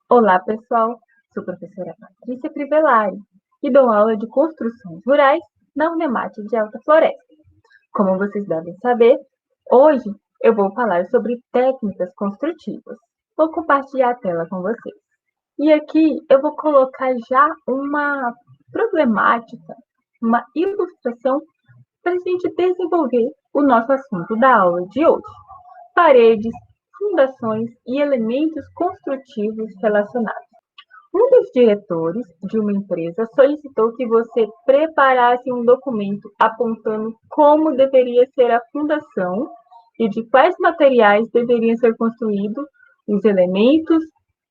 Olá, pessoal! Sou a professora Patrícia Crivellari e dou aula de construções rurais na Unemate de Alta Floresta. Como vocês devem saber, hoje eu vou falar sobre técnicas construtivas. Vou compartilhar a tela com vocês. E aqui eu vou colocar já uma problemática, uma ilustração para a gente desenvolver o nosso assunto da aula de hoje. Paredes, fundações e elementos construtivos relacionados. Um dos diretores de uma empresa solicitou que você preparasse um documento apontando como deveria ser a fundação e de quais materiais deveriam ser construídos os elementos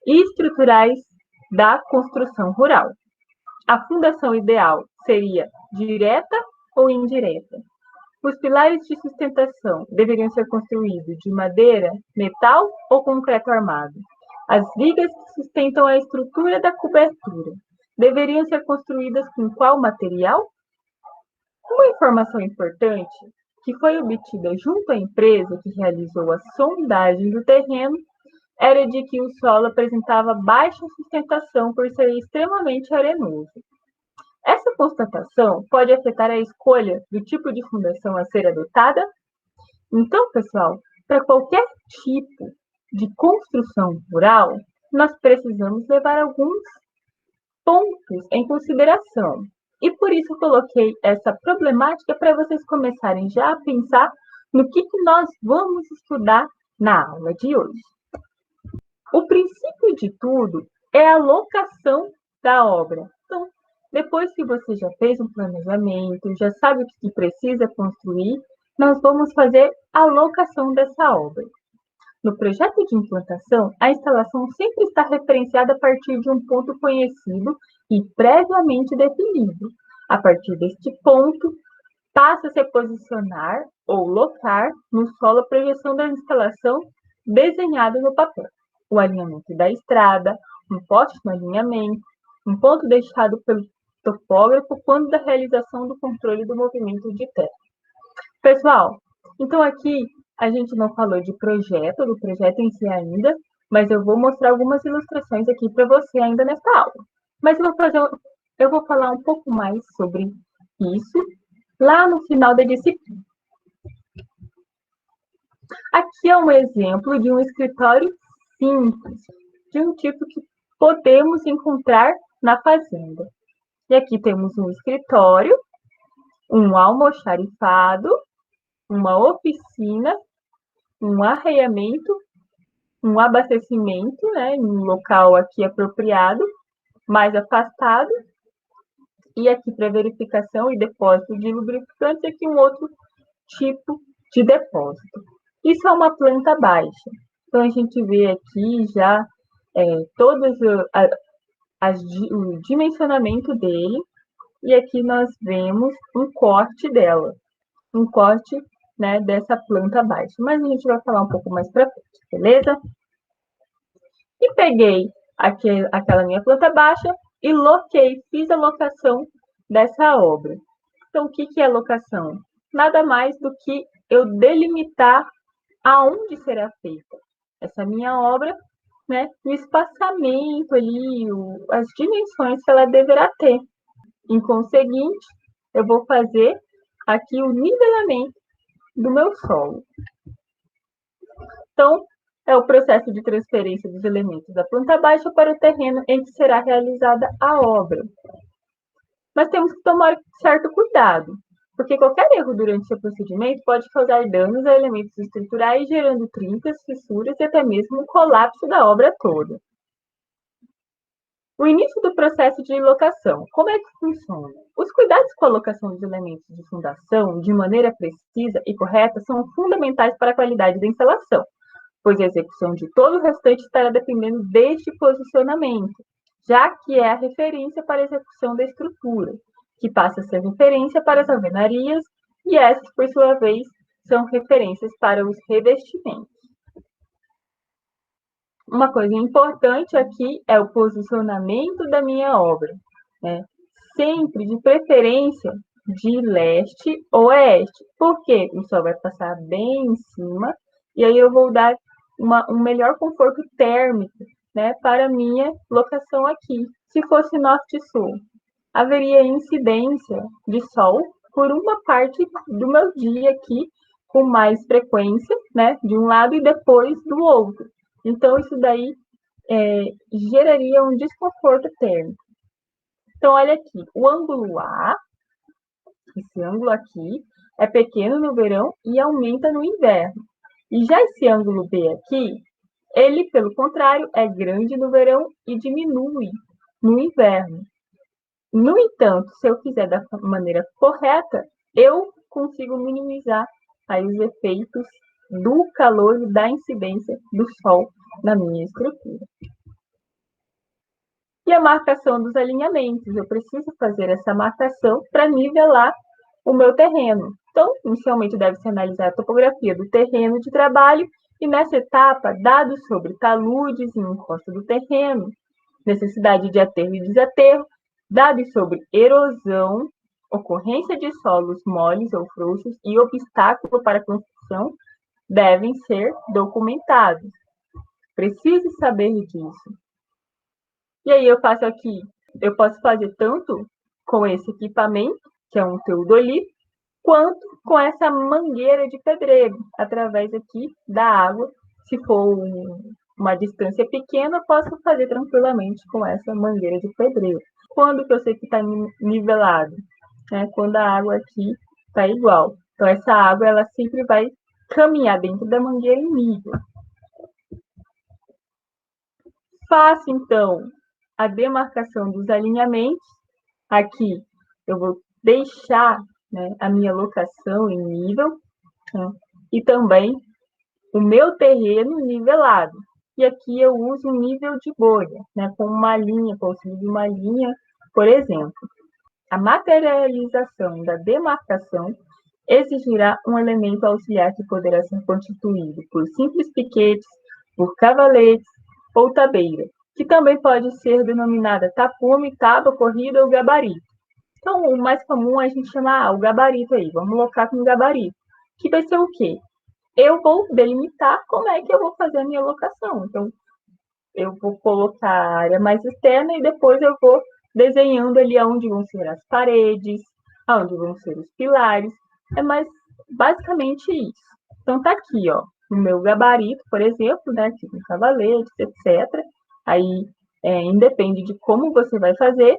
estruturais da construção rural. A fundação ideal seria direta ou indireta? Os pilares de sustentação deveriam ser construídos de madeira, metal ou concreto armado? As vigas que sustentam a estrutura da cobertura deveriam ser construídas com qual material? Uma informação importante que foi obtida junto à empresa que realizou a sondagem do terreno era de que o solo apresentava baixa sustentação por ser extremamente arenoso. Essa constatação pode afetar a escolha do tipo de fundação a ser adotada? Então, pessoal, para qualquer tipo de construção rural, nós precisamos levar alguns pontos em consideração. E por isso eu coloquei essa problemática para vocês começarem já a pensar no que nós vamos estudar na aula de hoje. O princípio de tudo é a locação da obra. Então, depois que você já fez um planejamento, já sabe o que precisa construir, nós vamos fazer a locação dessa obra. No projeto de implantação, a instalação sempre está referenciada a partir de um ponto conhecido e previamente definido. A partir deste ponto, passa a se posicionar ou locar no solo a projeção da instalação desenhada no papel. O alinhamento da estrada, um poste no alinhamento, um ponto deixado pelo topógrafo quando da realização do controle do movimento de terra. Pessoal, então aqui a gente não falou do projeto em si ainda, mas eu vou mostrar algumas ilustrações aqui para você ainda nesta aula. Mas eu vou falar um pouco mais sobre isso lá no final da disciplina. Aqui é um exemplo de um escritório simples, de um tipo que podemos encontrar na fazenda. E aqui temos um escritório, um almoxarifado, uma oficina, um arreamento, um abastecimento, em um local aqui apropriado, mais afastado, e aqui para verificação e depósito de lubrificantes, aqui um outro tipo de depósito. Isso é uma planta baixa. Então, a gente vê aqui já todos o dimensionamento dele, e aqui nós vemos um corte dela, um corte dessa planta baixa. Mas a gente vai falar um pouco mais para frente, beleza? E peguei aquela minha planta baixa e loquei, fiz a locação dessa obra. Então, o que é locação? Nada mais do que eu delimitar aonde será feita essa minha obra, o espaçamento ali, as dimensões que ela deverá ter. Em conseguinte, eu vou fazer aqui o nivelamento do meu solo. Então, é o processo de transferência dos elementos da planta baixa para o terreno em que será realizada a obra. Mas temos que tomar certo cuidado, porque qualquer erro durante esse procedimento pode causar danos a elementos estruturais, gerando trincas, fissuras e até mesmo o colapso da obra toda. O início do processo de locação. Como é que funciona? Os cuidados com a locação dos elementos de fundação de maneira precisa e correta são fundamentais para a qualidade da instalação, pois a execução de todo o restante estará dependendo deste posicionamento, já que é a referência para a execução da estrutura, que passa a ser referência para as alvenarias, e essas, por sua vez, são referências para os revestimentos. Uma coisa importante aqui é o posicionamento da minha obra, sempre de preferência de leste ou oeste, porque o sol vai passar bem em cima, e aí eu vou dar um melhor conforto térmico né, para a minha locação aqui. Se fosse norte e sul, haveria incidência de sol por uma parte do meu dia aqui, com mais frequência, né, de um lado e depois do outro. Então, isso daí geraria um desconforto térmico. Então, olha aqui, o ângulo A, esse ângulo aqui, é pequeno no verão e aumenta no inverno. E já esse ângulo B aqui, ele, pelo contrário, é grande no verão e diminui no inverno. No entanto, se eu fizer da maneira correta, eu consigo minimizar aí os efeitos do calor e da incidência do sol na minha estrutura. E a marcação dos alinhamentos. Eu preciso fazer essa marcação para nivelar o meu terreno. Então, inicialmente deve-se analisar a topografia do terreno de trabalho e, nessa etapa, dados sobre taludes e encosta do terreno, necessidade de aterro e desaterro, dados sobre erosão, ocorrência de solos moles ou frouxos e obstáculo para a construção devem ser documentados. Preciso saber disso. E aí eu faço aqui, eu posso fazer tanto com esse equipamento, que é um teodolito, quanto com essa mangueira de pedreiro, através aqui da água. Se for uma distância pequena, eu posso fazer tranquilamente com essa mangueira de pedreiro. Quando que eu sei que está nivelado? Quando a água aqui está igual. Então, essa água ela sempre vai caminhar dentro da mangueira em nível. Faço, então, a demarcação dos alinhamentos. Aqui eu vou deixar, né, a minha locação em nível, né, e também o meu terreno nivelado. E aqui eu uso um nível de bolha, né, com uma linha, com o auxílio de uma linha, por exemplo. A materialização da demarcação exigirá um elemento auxiliar que poderá ser constituído por simples piquetes, por cavaletes ou tabeira, que também pode ser denominada tapume, tábua, corrida ou gabarito. Então, o mais comum é a gente chamar o gabarito aí, vamos colocar como gabarito, que vai ser o quê? Eu vou delimitar como é que eu vou fazer a minha locação. Então, eu vou colocar a área mais externa e depois eu vou desenhando ali aonde vão ser as paredes, aonde vão ser os pilares. É mais basicamente isso. Então, tá aqui, ó, o meu gabarito, por exemplo, né, aqui com cavaletes, etc. Aí, independe de como você vai fazer,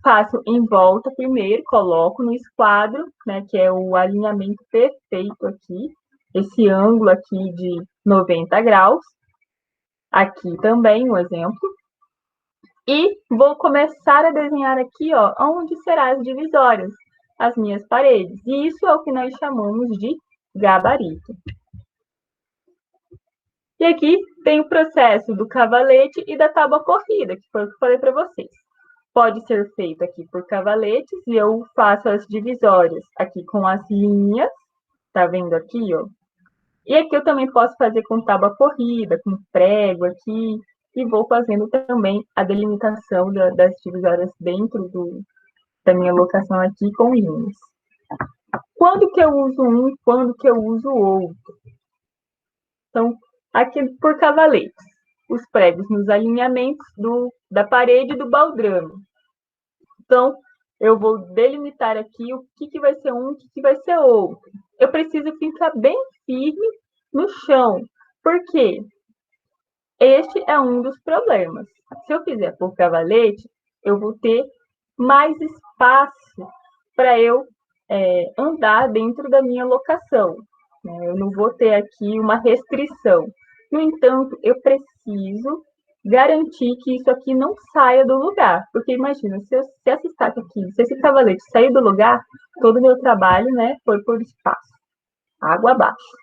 faço em volta primeiro, coloco no esquadro, né, que é o alinhamento perfeito aqui, esse ângulo aqui de 90 graus. Aqui também um exemplo. E vou começar a desenhar aqui, ó, onde serão as divisórias, as minhas paredes. E isso é o que nós chamamos de gabarito. E aqui tem o processo do cavalete e da tábua corrida, que foi o que eu falei para vocês. Pode ser feito aqui por cavaletes e eu faço as divisórias aqui com as linhas, tá vendo aqui, ó? E aqui eu também posso fazer com tábua corrida, com prego aqui, e vou fazendo também a delimitação das divisórias dentro da minha locação aqui com linhas. Quando que eu uso um, quando que eu uso outro? Então, aqui por cavaletes, os pregos nos alinhamentos da parede do baldrame. Então, eu vou delimitar aqui o que vai ser um, o que vai ser outro. Eu preciso ficar bem firme no chão. Por quê? Este é um dos problemas. Se eu fizer por cavalete, eu vou ter mais espaço para eu andar dentro da minha locação. Eu não vou ter aqui uma restrição. No entanto, eu preciso garantir que isso aqui não saia do lugar. Porque imagina, se essa estaca aqui, se esse cavalete sair do lugar, todo o meu trabalho, né, foi por espaço, água abaixo.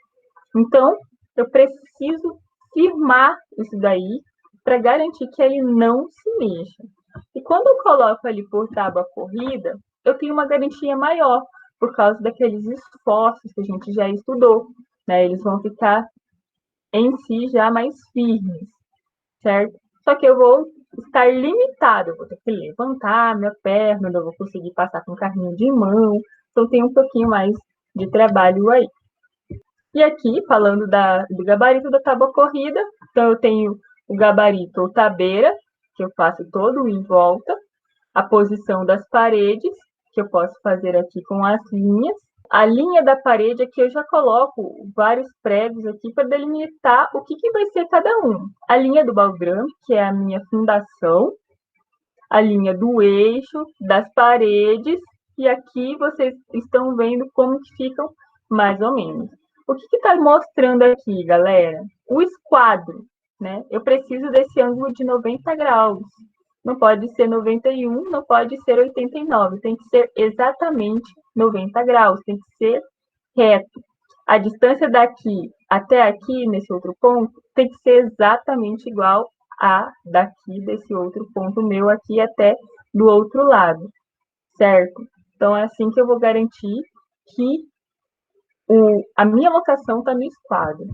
Então, eu preciso firmar isso daí para garantir que ele não se mexa. E quando eu coloco ali por tábua corrida, eu tenho uma garantia maior, por causa daqueles esforços que a gente já estudou, né? Eles vão ficar em si já mais firmes, certo? Só que eu vou estar limitado, eu vou ter que levantar minha perna, eu vou conseguir passar com carrinho de mão, então tem um pouquinho mais de trabalho aí. E aqui, falando do gabarito da tábua corrida, então eu tenho o gabarito ou tabeira, que eu faço todo em volta, a posição das paredes, que eu posso fazer aqui com as linhas. A linha da parede aqui eu já coloco vários pregos aqui para delimitar o que vai ser cada um. A linha do baldrame, que é a minha fundação, a linha do eixo, das paredes, e aqui vocês estão vendo como que ficam mais ou menos. O que está mostrando aqui, galera? O esquadro, né? Eu preciso desse ângulo de 90 graus. Não pode ser 91, não pode ser 89. Tem que ser exatamente 90 graus, tem que ser reto. A distância daqui até aqui, nesse outro ponto, tem que ser exatamente igual a daqui, desse outro ponto meu aqui até do outro lado, certo? Então, é assim que eu vou garantir que a minha locação está no esquadro.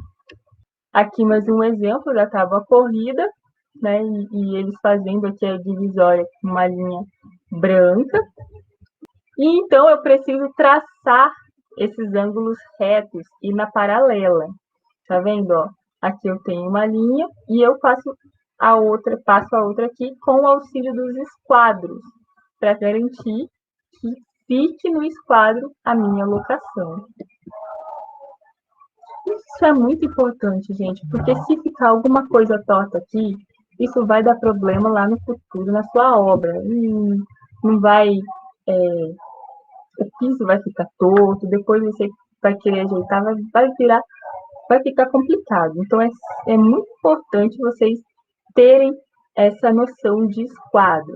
Aqui mais um exemplo da tábua corrida, né? E eles fazendo aqui a divisória com uma linha branca. E então eu preciso traçar esses ângulos retos e na paralela. Tá vendo, ó? Aqui eu tenho uma linha e eu passo a outra aqui com o auxílio dos esquadros, para garantir que fique no esquadro a minha locação. Isso é muito importante, gente, porque se ficar alguma coisa torta aqui, isso vai dar problema lá no futuro, na sua obra. Não vai, o piso vai ficar torto, depois você vai querer ajeitar, vai ficar complicado. Então, é muito importante vocês terem essa noção de esquadro.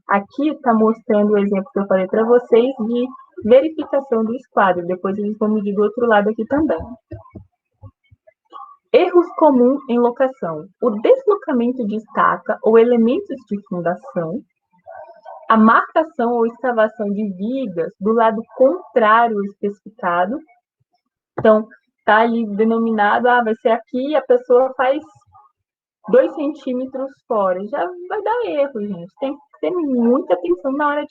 Aqui está mostrando o exemplo que eu falei para vocês de verificação do esquadro. Depois eles vão medir do outro lado aqui também. Erros comuns em locação. O deslocamento de estaca ou elementos de fundação. A marcação ou escavação de vigas do lado contrário ao especificado. Então, está ali denominado, vai ser aqui, e a pessoa faz 2 centímetros fora. Já vai dar erro, gente. Tem que ter muita atenção na hora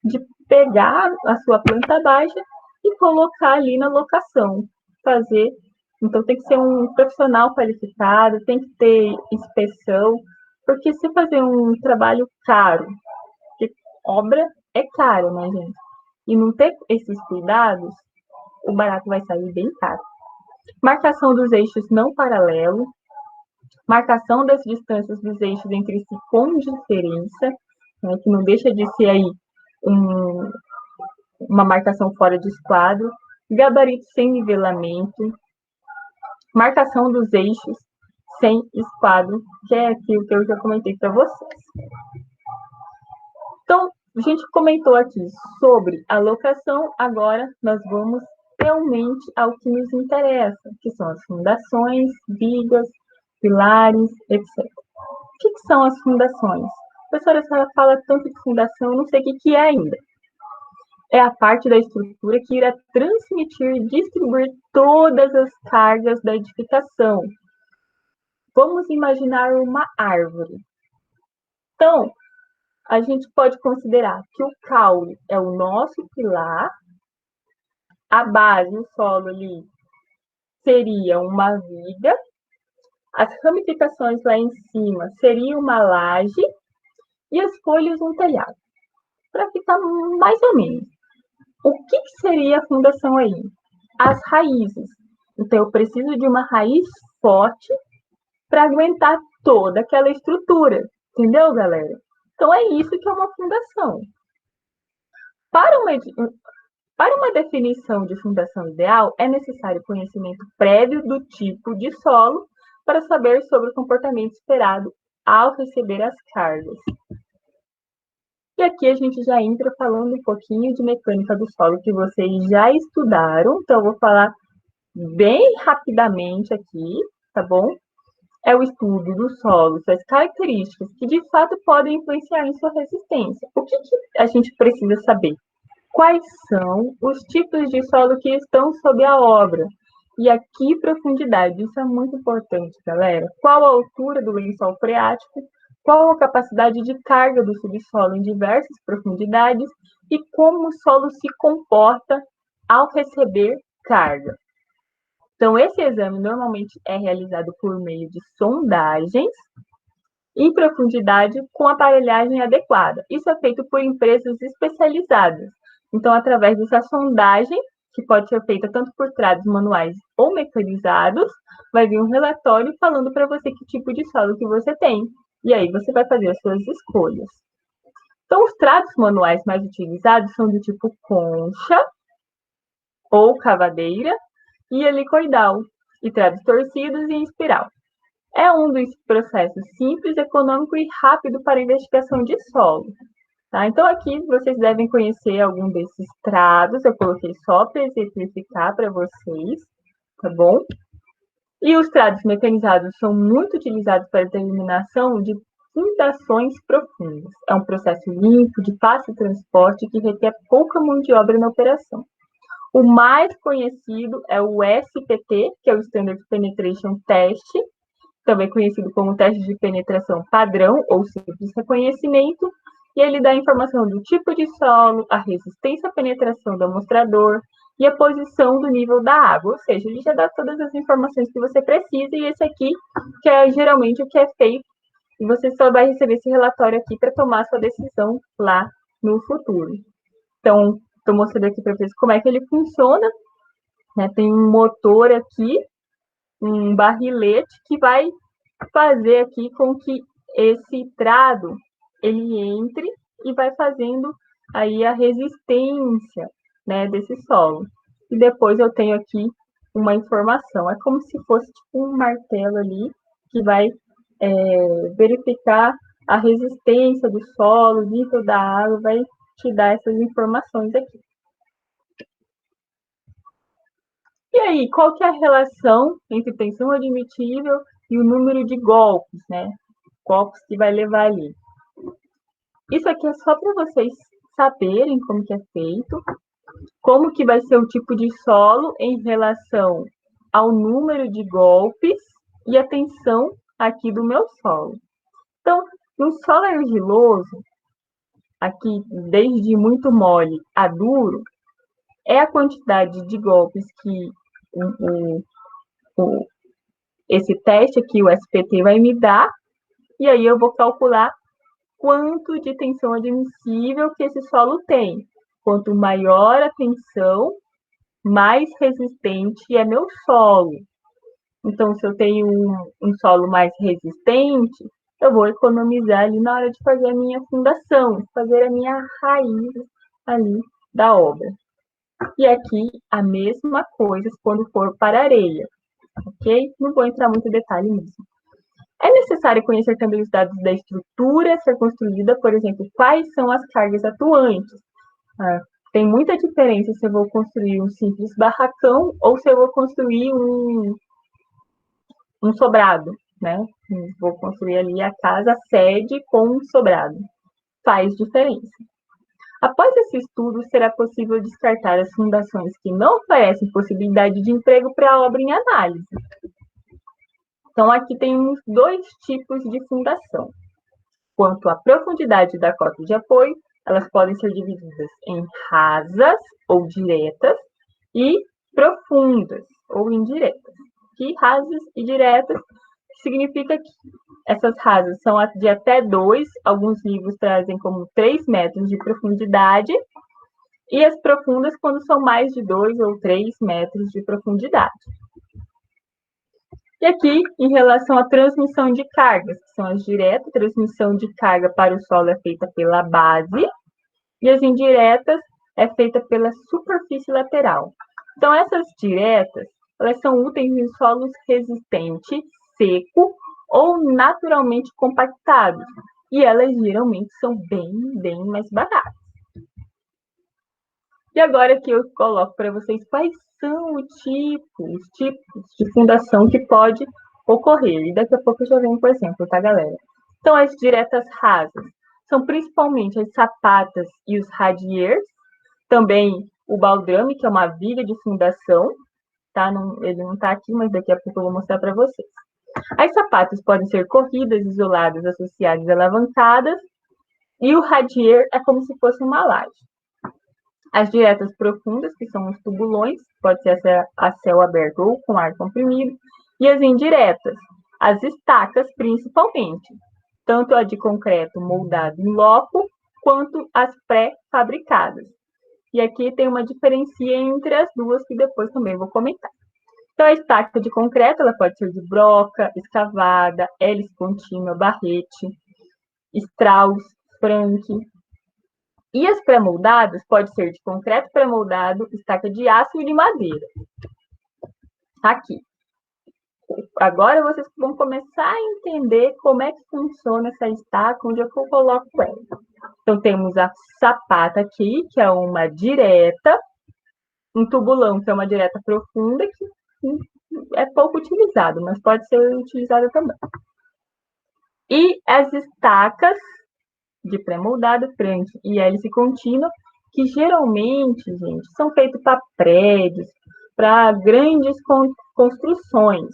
de pegar a sua planta baixa e colocar ali na locação. Então, tem que ser um profissional qualificado, tem que ter inspeção, porque se fazer um trabalho caro, porque obra é caro, né, gente? E não ter esses cuidados, o barato vai sair bem caro. Marcação dos eixos não paralelos, marcação das distâncias dos eixos entre si com diferença, né, que não deixa de ser aí uma marcação fora de esquadro, gabarito sem nivelamento, marcação dos eixos sem esquadro, que é aquilo que eu já comentei para vocês. Então, a gente comentou aqui sobre a locação, agora nós vamos realmente ao que nos interessa, que são as fundações, vigas, pilares, etc. O que são as fundações? A professora, a senhora fala tanto de fundação, eu não sei o que é ainda. É a parte da estrutura que irá transmitir e distribuir todas as cargas da edificação. Vamos imaginar uma árvore. Então, a gente pode considerar que o caule é o nosso pilar, a base, o solo ali, seria uma viga, as ramificações lá em cima seria uma laje e as folhas um telhado. Para ficar mais ou menos. O que seria a fundação aí? As raízes. Então, eu preciso de uma raiz forte para aguentar toda aquela estrutura. Entendeu, galera? Então, é isso que é uma fundação. Para uma definição de fundação ideal, é necessário conhecimento prévio do tipo de solo para saber sobre o comportamento esperado ao receber as cargas. E aqui a gente já entra falando um pouquinho de mecânica do solo que vocês já estudaram, então eu vou falar bem rapidamente aqui, tá bom? É o estudo do solo, suas características que de fato podem influenciar em sua resistência. O que a gente precisa saber? Quais são os tipos de solo que estão sob a obra? E a que profundidade? Isso é muito importante, galera. Qual a altura do lençol freático? Qual a capacidade de carga do subsolo em diversas profundidades? E como o solo se comporta ao receber carga? Então, esse exame normalmente é realizado por meio de sondagens em profundidade com aparelhagem adequada. Isso é feito por empresas especializadas. Então, através dessa sondagem, que pode ser feita tanto por trados manuais ou mecanizados, vai vir um relatório falando para você que tipo de solo que você tem. E aí você vai fazer as suas escolhas. Então, os trados manuais mais utilizados são do tipo concha ou cavadeira e helicoidal, e trados torcidos e em espiral. É um dos processos simples, econômico e rápido para investigação de solo. Tá? Então, aqui vocês devem conhecer algum desses trados, eu coloquei só para exemplificar para vocês, tá bom? E os trados mecanizados são muito utilizados para a determinação de fundações profundas. É um processo limpo, de fácil transporte, que requer pouca mão de obra na operação. O mais conhecido é o SPT, que é o Standard Penetration Test, também conhecido como teste de penetração padrão ou simples reconhecimento, e ele dá informação do tipo de solo, a resistência à penetração do amostrador e a posição do nível da água, ou seja, ele já dá todas as informações que você precisa, e esse aqui, que é geralmente o que é feito, e você só vai receber esse relatório aqui para tomar sua decisão lá no futuro. Então, estou mostrando aqui para vocês como é que ele funciona, né? Tem um motor aqui, um barrilete que vai fazer aqui com que esse trado ele entre e vai fazendo aí a resistência, né, desse solo. E depois eu tenho aqui uma informação. É como se fosse tipo um martelo ali que vai verificar a resistência do solo, o nível da água, vai te dar essas informações aqui. E aí, qual que é a relação entre tensão admitível e o número de golpes, né? Golpes que vai levar ali. Isso aqui é só para vocês saberem como que é feito, como que vai ser o tipo de solo em relação ao número de golpes e a tensão aqui do meu solo. Então, no solo argiloso, aqui desde muito mole a duro, é a quantidade de golpes que esse teste aqui, o SPT, vai me dar, e aí eu vou calcular quanto de tensão admissível que esse solo tem. Quanto maior a tensão, mais resistente é meu solo. Então, se eu tenho um solo mais resistente, eu vou economizar ali na hora de fazer a minha fundação, fazer a minha raiz ali da obra. E aqui a mesma coisa quando for para areia, ok? Não vou entrar muito em detalhe nisso. É necessário conhecer também os dados da estrutura a ser construída, por exemplo, quais são as cargas atuantes. Tem muita diferença se eu vou construir um simples barracão ou se eu vou construir um sobrado, né? Vou construir ali a casa sede com um sobrado. Faz diferença. Após esse estudo, será possível descartar as fundações que não oferecem possibilidade de emprego para a obra em análise. Então, aqui tem dois tipos de fundação. Quanto à profundidade da cota de apoio, elas podem ser divididas em rasas ou diretas e profundas ou indiretas. Que rasas e diretas significa que essas rasas são de até 2, alguns livros trazem como 3 metros de profundidade, e as profundas quando são mais de 2 ou 3 metros de profundidade. E aqui, em relação à transmissão de cargas, que são as diretas, a transmissão de carga para o solo é feita pela base, e as indiretas é feita pela superfície lateral. Então, essas diretas, elas são úteis em solos resistentes, seco ou naturalmente compactados, e elas geralmente são bem mais baratas. E agora que eu coloco para vocês quais são os tipos de fundação que pode ocorrer. E daqui a pouco eu já venho com exemplo, tá, galera? Então, as diretas rasas são principalmente as sapatas e os radiers, também o baldrame, que é uma viga de fundação, tá? Ele não tá aqui, mas daqui a pouco eu vou mostrar para vocês. As sapatas podem ser corridas, isoladas, associadas, alavancadas, e o radier é como se fosse uma laje. As diretas profundas, que são os tubulões, pode ser a céu aberto ou com ar comprimido, e as indiretas, as estacas principalmente, tanto a de concreto moldado em loco, quanto as pré-fabricadas. E aqui tem uma diferença entre as duas que depois também vou comentar. Então, a estaca de concreto, ela pode ser de broca, escavada, hélice contínua, barrete, Strauss, Frank. E as pré-moldadas pode ser de concreto pré-moldado, estaca de aço e de madeira. Aqui. Agora vocês vão começar a entender como é que funciona essa estaca, onde é que eu coloco ela. Então, temos a sapata aqui, que é uma direta, um tubulão, que é uma direta profunda, que é pouco utilizado, mas pode ser utilizado também. E as estacas de pré-moldado, Frank e hélice contínua, que geralmente, gente, são feitos para prédios, para grandes construções.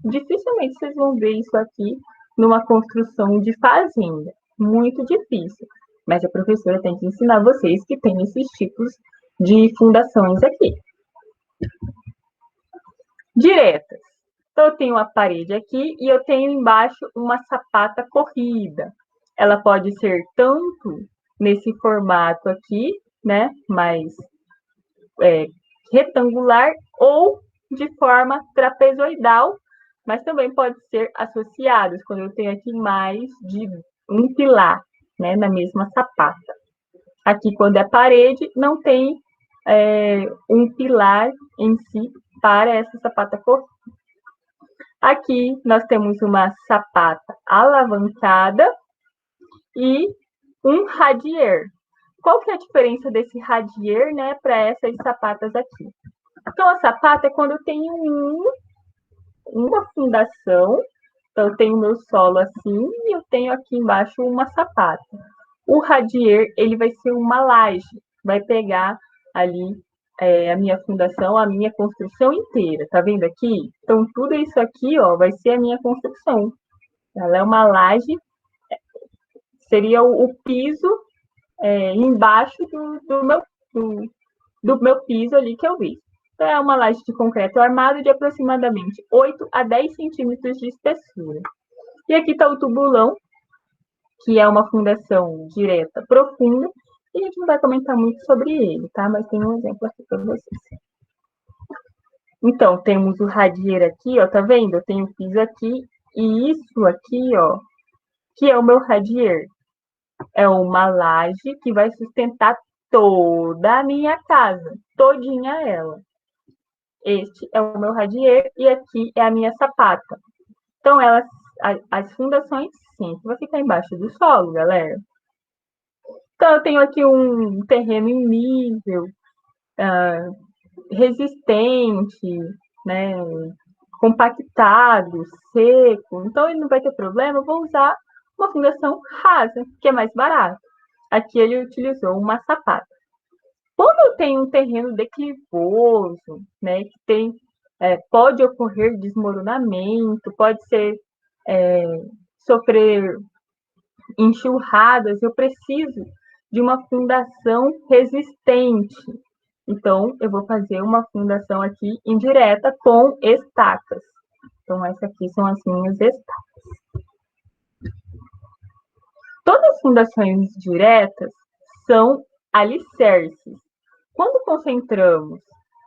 Dificilmente vocês vão ver isso aqui numa construção de fazenda. Muito difícil. Mas a professora tem que ensinar vocês que tem esses tipos de fundações aqui. Diretas. Então, eu tenho a parede aqui e eu tenho embaixo uma sapata corrida. Ela pode ser tanto nesse formato aqui, né, mais retangular, ou de forma trapezoidal, mas também pode ser associados, quando eu tenho aqui mais de um pilar, né, na mesma sapata. Aqui, quando é parede, não tem um pilar em si para essa sapata corrida. Aqui nós temos uma sapata alavancada e um radier. Qual que é a diferença desse radier, né, para essas sapatas aqui? Então, a sapata é quando eu tenho uma fundação, então eu tenho meu solo assim e eu tenho aqui embaixo uma sapata. O radier, ele vai ser uma laje, vai pegar ali a minha fundação, a minha construção inteira, tá vendo aqui? Então, tudo isso aqui, ó, vai ser a minha construção. Ela é uma laje, seria o piso embaixo do meu piso ali que eu vi. Então, é uma laje de concreto armado de aproximadamente 8 a 10 centímetros de espessura. E aqui está o tubulão, que é uma fundação direta profunda, e a gente não vai comentar muito sobre ele, tá? Mas tem um exemplo aqui para vocês. Então, temos o radier aqui, ó, tá vendo? Eu tenho o piso aqui, e isso aqui, ó, que é o meu radier. É uma laje que vai sustentar toda a minha casa, todinha ela. Este é o meu radier e aqui é a minha sapata. Então, as fundações sempre vão ficar embaixo do solo, galera. Então, eu tenho aqui um terreno em nível, resistente, né, compactado, seco. Então, ele não vai ter problema. Eu vou usar uma fundação rasa, que é mais barato. Aqui ele utilizou uma sapata. Quando eu tenho um terreno declivoso, né, que tem, pode ocorrer desmoronamento, pode ser sofrer enxurradas, eu preciso de uma fundação resistente. Então, eu vou fazer uma fundação aqui indireta com estacas. Então, essas aqui são as minhas estacas. Todas as fundações diretas são alicerces. Quando concentramos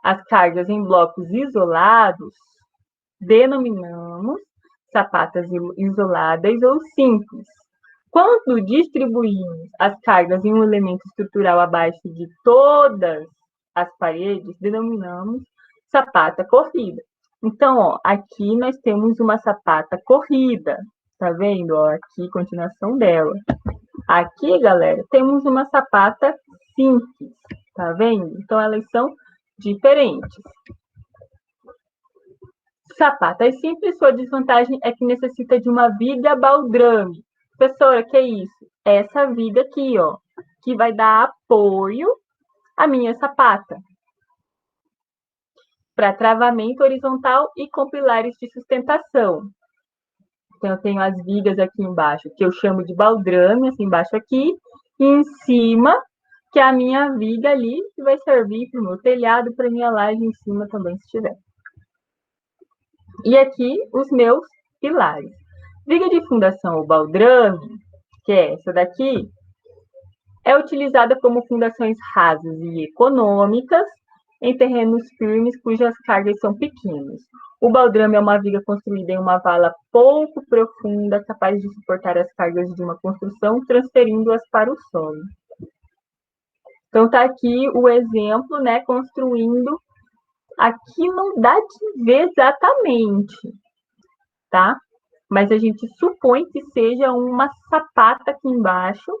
as cargas em blocos isolados, denominamos sapatas isoladas ou simples. Quando distribuímos as cargas em um elemento estrutural abaixo de todas as paredes, denominamos sapata corrida. Então, ó, aqui nós temos uma sapata corrida, tá vendo? Ó, aqui, continuação dela. Aqui, galera, temos uma sapata simples, tá vendo? Então, elas são diferentes. Sapatas simples, sua desvantagem é que necessita de uma viga baldrame. Professora, que é isso? Essa viga aqui, ó, que vai dar apoio à minha sapata. Para travamento horizontal e com pilares de sustentação. Então, eu tenho as vigas aqui embaixo, que eu chamo de baldrame, assim embaixo aqui, e em cima que é a minha viga ali, que vai servir para o meu telhado, para minha laje em cima também, se tiver. E aqui, os meus pilares. Viga de fundação ou baldrame, que é essa daqui, é utilizada como fundações rasas e econômicas em terrenos firmes cujas cargas são pequenas. O baldrame é uma viga construída em uma vala pouco profunda, capaz de suportar as cargas de uma construção, transferindo-as para o solo. Então, está aqui o exemplo, né, construindo. Aqui não dá de ver exatamente, tá? Mas a gente supõe que seja uma sapata aqui embaixo,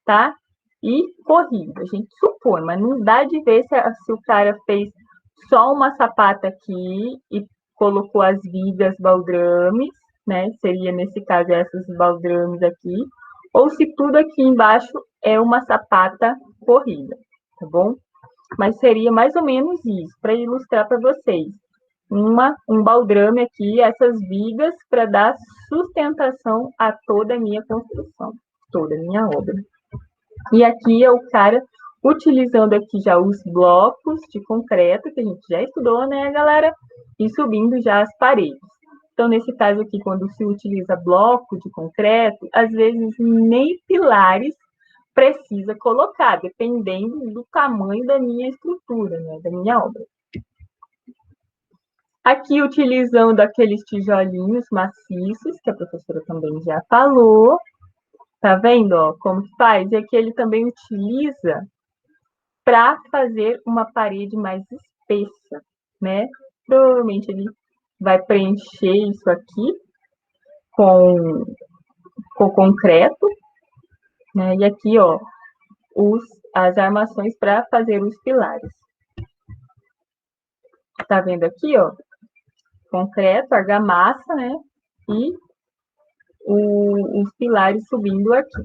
tá? E corrida. A gente supõe, mas não dá de ver se o cara fez só uma sapata aqui e colocou as vigas baldrames, né? Seria, nesse caso, essas baldrames aqui. Ou se tudo aqui embaixo é uma sapata corrida, tá bom? Mas seria mais ou menos isso, para ilustrar para vocês. Um baldrame aqui, essas vigas, para dar sustentação a toda a minha construção, toda a minha obra. E aqui é o cara utilizando aqui já os blocos de concreto, que a gente já estudou, né, galera? E subindo já as paredes. Então, nesse caso aqui, quando se utiliza bloco de concreto, às vezes nem pilares precisa colocar, dependendo do tamanho da minha estrutura, né, da minha obra. Aqui, utilizando aqueles tijolinhos maciços, que a professora também já falou. Tá vendo, ó, como que faz? E aqui ele também utiliza para fazer uma parede mais espessa, né? Provavelmente ele vai preencher isso aqui com concreto, né? E aqui, ó, as armações para fazer os pilares. Tá vendo aqui, ó? Concreto, argamassa, né? E os pilares subindo aqui.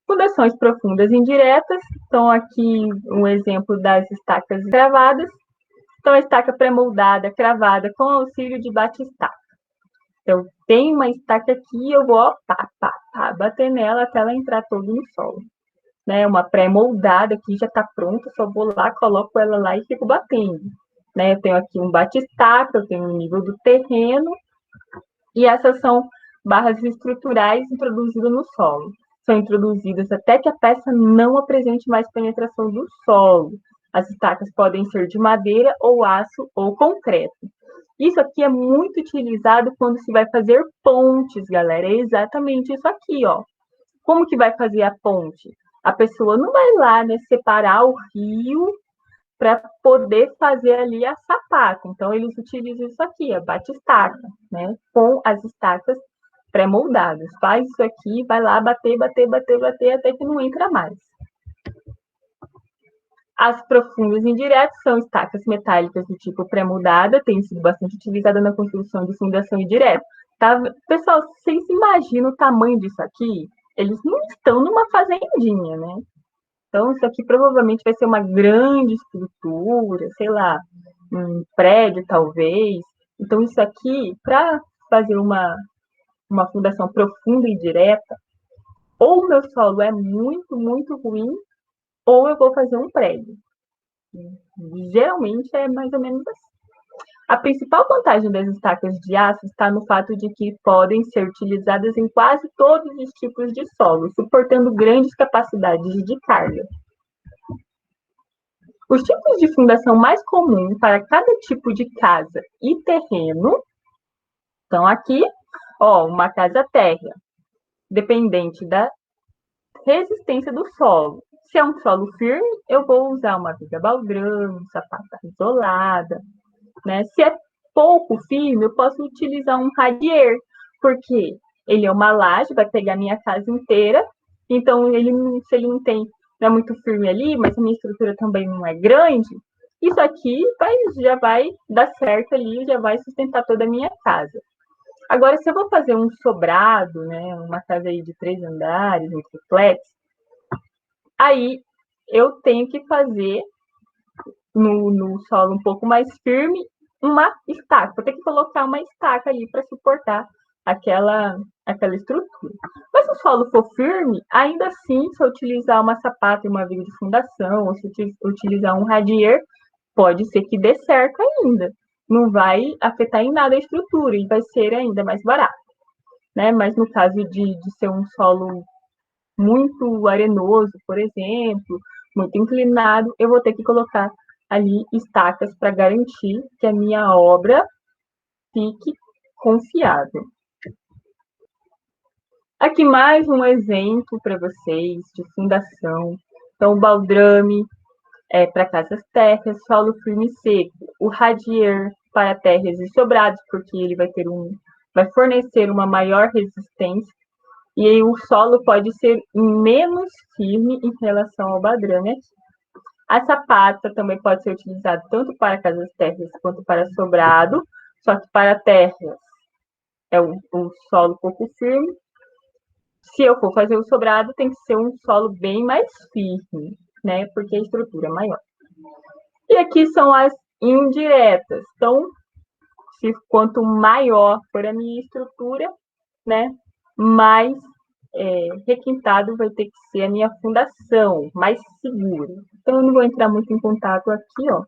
Fundações profundas indiretas. Então, aqui um exemplo das estacas cravadas. Então, a estaca pré-moldada, cravada, com auxílio de bate-estaca. Então, tem uma estaca aqui, eu vou, ó, pá, pá, pá, bater nela até ela entrar todo no solo. Né? Uma pré-moldada aqui já está pronta, só vou lá, coloco ela lá e fico batendo. Né? Eu tenho aqui um bate-estaca, eu tenho o nível do terreno, e essas são barras estruturais introduzidas no solo. São introduzidas até que a peça não apresente mais penetração do solo. As estacas podem ser de madeira ou aço ou concreto. Isso aqui é muito utilizado quando se vai fazer pontes, galera. É exatamente isso aqui, ó. Como que vai fazer a ponte? A pessoa não vai lá, né, separar o rio para poder fazer ali a sapata. Então, eles utilizam isso aqui, a bate-estaca, né? Com as estacas pré-moldadas. Faz isso aqui, vai lá bater, bater, bater, bater, até que não entra mais. As profundas indiretas são estacas metálicas do tipo pré-moldada, tem sido bastante utilizada na construção de fundação indireta. Tá? Pessoal, vocês imaginam o tamanho disso aqui? Eles não estão numa fazendinha, né? Então, isso aqui provavelmente vai ser uma grande estrutura, sei lá, um prédio, talvez. Então, isso aqui, para fazer uma fundação profunda e direta, ou o meu solo é muito, muito ruim, ou eu vou fazer um prédio. Geralmente é mais ou menos assim. A principal vantagem das estacas de aço está no fato de que podem ser utilizadas em quase todos os tipos de solo, suportando grandes capacidades de carga. Os tipos de fundação mais comuns para cada tipo de casa e terreno estão aqui, ó, uma casa térrea, dependente da resistência do solo. Se é um solo firme, eu vou usar uma viga baldrame, sapata isolada, né? Se é pouco firme, eu posso utilizar um radier, porque ele é uma laje, vai pegar minha casa inteira, então se ele não é muito firme ali, mas a minha estrutura também não é grande, isso aqui já vai dar certo ali, já vai sustentar toda a minha casa. Agora, se eu vou fazer um sobrado, né, uma casa aí de 3 andares, um triplex, aí eu tenho que fazer no solo um pouco mais firme uma estaca. Vou ter que colocar uma estaca ali para suportar aquela estrutura. Mas se o solo for firme, ainda assim, se eu utilizar uma sapata e uma viga de fundação, ou se eu utilizar um radier, pode ser que dê certo ainda. Não vai afetar em nada a estrutura e vai ser ainda mais barato, né? Mas no caso de ser um solo muito arenoso, por exemplo, muito inclinado, eu vou ter que colocar ali estacas para garantir que a minha obra fique confiável. Aqui mais um exemplo para vocês de fundação. Então, o baldrame para casas térreas, solo firme e seco. O radier para terras e sobrados, porque ele vai fornecer uma maior resistência. E aí o solo pode ser menos firme em relação ao baldrame aqui. A sapata também pode ser utilizada tanto para casas térreas quanto para sobrado, só que para terras é um solo pouco firme. Se eu for fazer o sobrado, tem que ser um solo bem mais firme, né? Porque a estrutura é maior. E aqui são as indiretas. Então, quanto maior for a minha estrutura, né? Mais requintado vai ter que ser a minha fundação, mais segura. Então, eu não vou entrar muito em contato aqui, ó.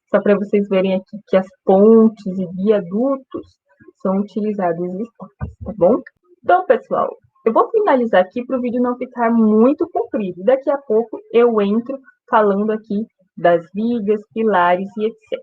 Só para vocês verem aqui que as pontes e viadutos são utilizados em estacas, tá bom? Então, pessoal, eu vou finalizar aqui para o vídeo não ficar muito comprido. Daqui a pouco eu entro falando aqui das vigas, pilares e etc.